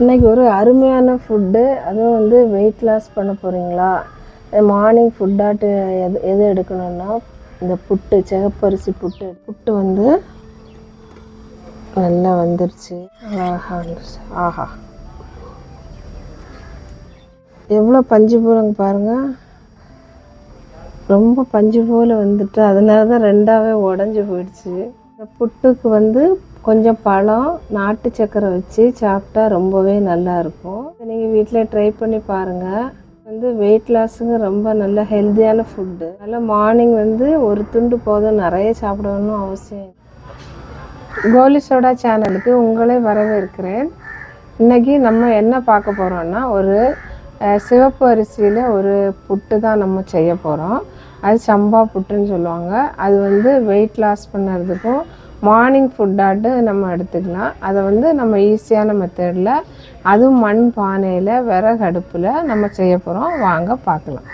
இன்றைக்கி ஒரு அருமையான ஃபுட்டு, அதுவும் வந்து வெயிட் லாஸ் பண்ண போகிறீங்களா? மார்னிங் ஃபுட்டாட்டு எது எடுக்கணும்னா இந்த புட்டு, சிகப்பரிசி புட்டு வந்து நல்லா வந்துருச்சு. அழகாக வந்துருச்சு. ஆஹா, எவ்வளோ பஞ்சு போகிறங்க பாருங்கள். ரொம்ப பஞ்சு போல் வந்துட்டு அதனால தான் ரெண்டாவே உடஞ்சி போயிடுச்சு. இந்த புட்டுக்கு வந்து கொஞ்சம் பழம், நாட்டு சக்கரை வச்சு சாப்பிட்டா ரொம்பவே நல்லாயிருக்கும். நீங்கள் வீட்டில் ட்ரை பண்ணி பாருங்கள். வந்து வெயிட் லாஸுங்க ரொம்ப நல்ல ஹெல்த்தியான ஃபுட்டு. அதனால் மார்னிங் வந்து ஒரு துண்டு போதும், நிறைய சாப்பிடணும்னு அவசியம். கோலி சோடா சேனலுக்கு உங்களை வரவேற்கிறேன். இன்றைக்கி நம்ம என்ன பார்க்க போகிறோன்னா, ஒரு சிவப்பு அரிசியில் ஒரு புட்டு தான் நம்ம செய்ய போகிறோம். அது சம்பா புட்டுன்னு சொல்லுவாங்க. அது வந்து வெயிட் லாஸ் பண்ணுறதுக்கும் மார்னிங் ஃபுட்டாட்டு நம்ம எடுத்துக்கலாம். அதை வந்து நம்ம ஈஸியான மெத்தடில், அதுவும் மண் பானையில் விறகு அடுப்பில் நம்ம செய்ய போகிறோம். வாங்க பார்க்கலாம்.